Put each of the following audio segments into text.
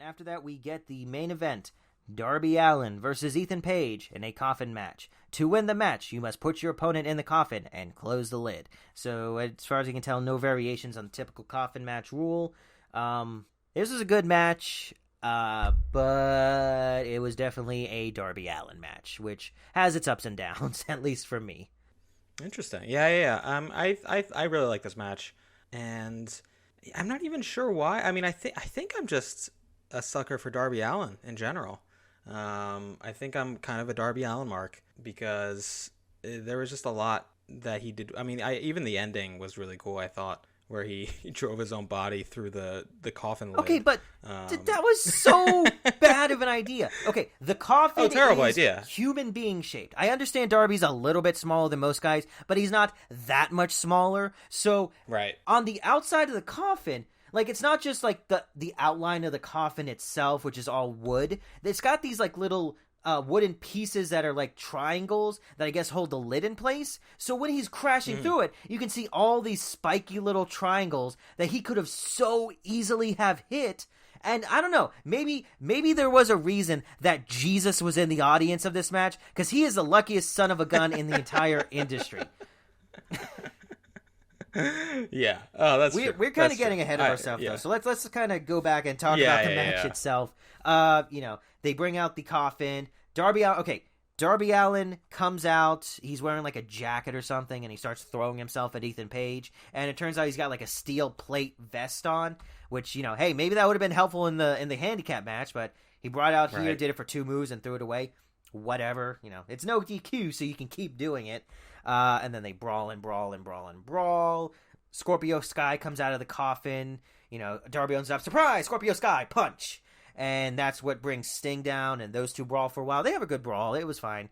And after that, we get the main event. Darby Allin versus Ethan Page in a coffin match. To win the match, you must put your opponent in the coffin and close the lid. So, as far as you can tell, no variations on the typical coffin match rule. This was a good match, but it was definitely a Darby Allin match, which has its ups and downs, at least for me. Interesting. Yeah. I really like this match, and I'm not even sure why. I mean, I think I'm just a sucker for Darby Allin in general. I think I'm kind of a Darby Allin mark because there was just a lot that he did. I mean, even the ending was really cool, I thought, where he drove his own body through the coffin lid. Okay, but that was so bad of an idea. Okay, the coffin terrible is idea. Human being shaped. I understand Darby's a little bit smaller than most guys, but he's not that much smaller. So right on the outside of the coffin, like, it's not just like the outline of the coffin itself, which is all wood. It's got these like little wooden pieces that are like triangles that I guess hold the lid in place. So when he's crashing through it, you can see all these spiky little triangles that he could have so easily have hit. And I don't know, maybe there was a reason that Jesus was in the audience of this match, because he is the luckiest son of a gun in the entire industry. Yeah. Oh, that's true. We're kind of getting ahead of ourselves, though. So let's kind of go back and talk about the match itself. They bring out the coffin. Darby Allin comes out. He's wearing like a jacket or something, and he starts throwing himself at Ethan Page. And it turns out he's got like a steel plate vest on, which, hey, maybe that would have been helpful in the handicap match, but he brought out here, did it for 2 moves, and threw it away. Whatever, it's no DQ, so you can keep doing it. And then they brawl. Scorpio Sky comes out of the coffin. Darby owns up. Surprise! Scorpio Sky punch, and that's what brings Sting down. And those two brawl for a while. They have a good brawl. It was fine.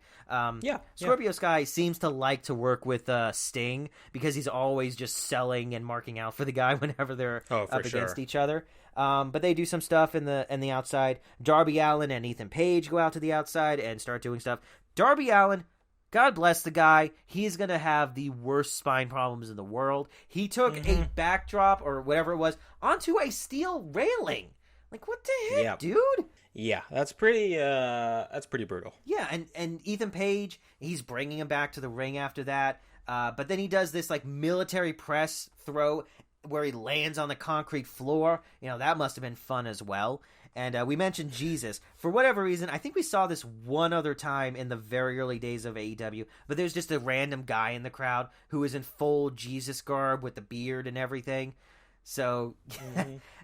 Scorpio Sky seems to like to work with Sting because he's always just selling and marking out for the guy whenever they're up against each other. But they do some stuff in the outside. Darby Allin and Ethan Page go out to the outside and start doing stuff. Darby Allin, God bless the guy. He's going to have the worst spine problems in the world. He took a backdrop or whatever it was onto a steel railing. Like, what the heck, dude? Yeah, that's pretty brutal. Yeah, and Ethan Page, he's bringing him back to the ring after that. But then he does this like military press throw where he lands on the concrete floor. That must have been fun as well. And we mentioned Jesus. For whatever reason, I think we saw this one other time in the very early days of AEW, but there's just a random guy in the crowd who is in full Jesus garb with the beard and everything. So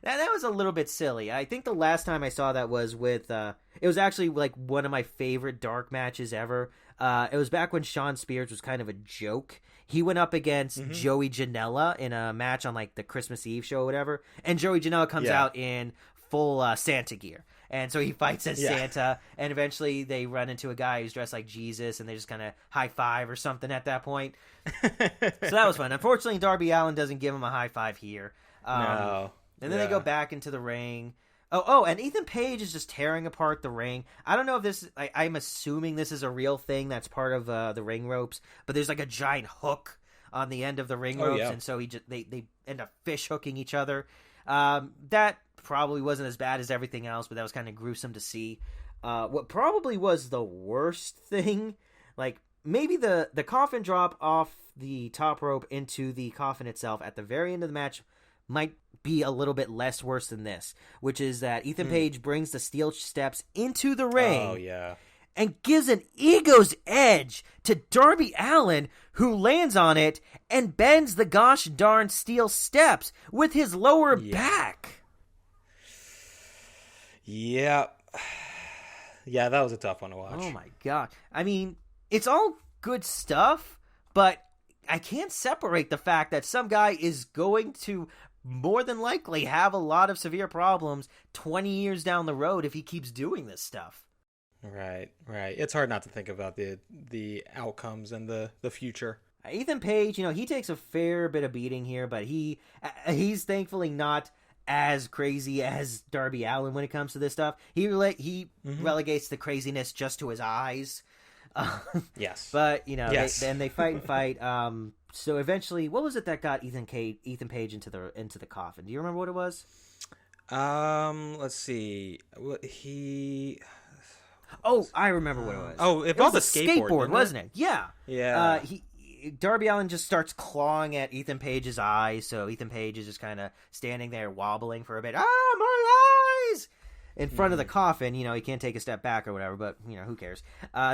that was a little bit silly. I think the last time I saw that was with it was actually like one of my favorite dark matches ever. It was back when Shawn Spears was kind of a joke. He went up against Joey Janela in a match on like the Christmas Eve show or whatever, and Joey Janela comes out in full Santa gear, and so he fights as Santa, and eventually they run into a guy who's dressed like Jesus, and they just kind of high five or something at that point. So that was fun. Unfortunately, Darby Allin doesn't give him a high five here. No. And then they go back into the ring. Oh, and Ethan Page is just tearing apart the ring. I don't know if this... I'm assuming this is a real thing that's part of the ring ropes, but there's like a giant hook on the end of the ring ropes, and so they end up fish hooking each other. That probably wasn't as bad as everything else, but that was kind of gruesome to see. What probably was the worst thing, like maybe the coffin drop off the top rope into the coffin itself at the very end of the match might be a little bit less worse than this, which is that Ethan Page brings the steel steps into the ring and gives an ego's edge to Darby Allin, who lands on it and bends the gosh darn steel steps with his lower back. Yeah, that was a tough one to watch. Oh my god. I mean, it's all good stuff, but I can't separate the fact that some guy is going to more than likely have a lot of severe problems 20 years down the road if he keeps doing this stuff. Right. It's hard not to think about the outcomes and the future. Ethan Page, he takes a fair bit of beating here, but he's thankfully not as crazy as Darby Allin when it comes to this stuff. He relegates the craziness just to his eyes. Yes. But, then they fight and fight. So eventually, what was it that got Ethan Page into the coffin? Do you remember what it was? Let's see. He. Oh, I remember what it was. Oh, it It was was a a skateboard, wasn't it? Yeah. Yeah. Darby Allin just starts clawing at Ethan Page's eyes, so Ethan Page is just kind of standing there wobbling for a bit. Ah, my eyes! In front of the coffin, he can't take a step back or whatever, but, who cares?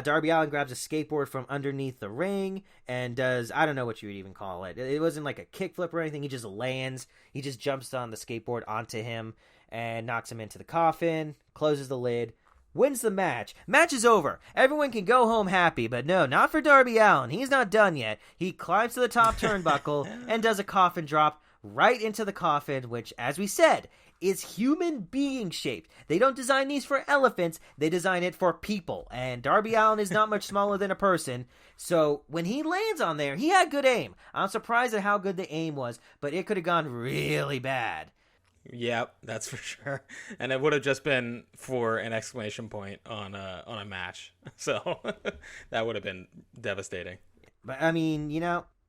Darby Allin grabs a skateboard from underneath the ring and does, I don't know what you would even call it. It wasn't like a kickflip or anything. He just lands. He just jumps on the skateboard onto him and knocks him into the coffin, closes the lid, wins the match. Match is over. Everyone can go home happy, but no, not for Darby Allin. He's not done yet. He climbs to the top turnbuckle and does a coffin drop right into the coffin, which, as we said, is human being shaped. They don't design these for elephants. They design it for people. And Darby Allin is not much smaller than a person. So when he lands on there, he had good aim. I'm surprised at how good the aim was, but it could have gone really bad. Yep, that's for sure. And it would have just been for an exclamation point on a match. So that would have been devastating. But I mean,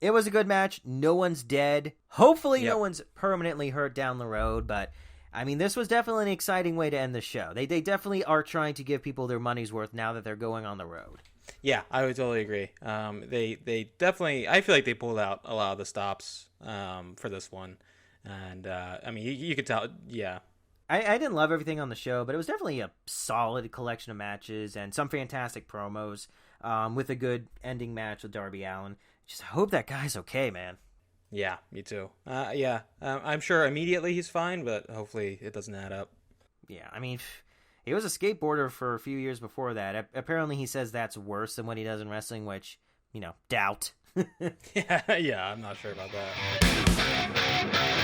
it was a good match. No one's dead. Hopefully no Yep. one's permanently hurt down the road, but I mean, this was definitely an exciting way to end the show. They definitely are trying to give people their money's worth now that they're going on the road. Yeah, I would totally agree. They definitely, I feel like they pulled out a lot of the stops for this one. And I mean, you could tell, yeah. I didn't love everything on the show, but it was definitely a solid collection of matches and some fantastic promos with a good ending match with Darby Allin. Just hope that guy's okay, man. Yeah, me too. I'm sure immediately he's fine, but hopefully it doesn't add up. Yeah, I mean, he was a skateboarder for a few years before that. Apparently he says that's worse than what he does in wrestling, which, doubt. Yeah, I'm not sure about that.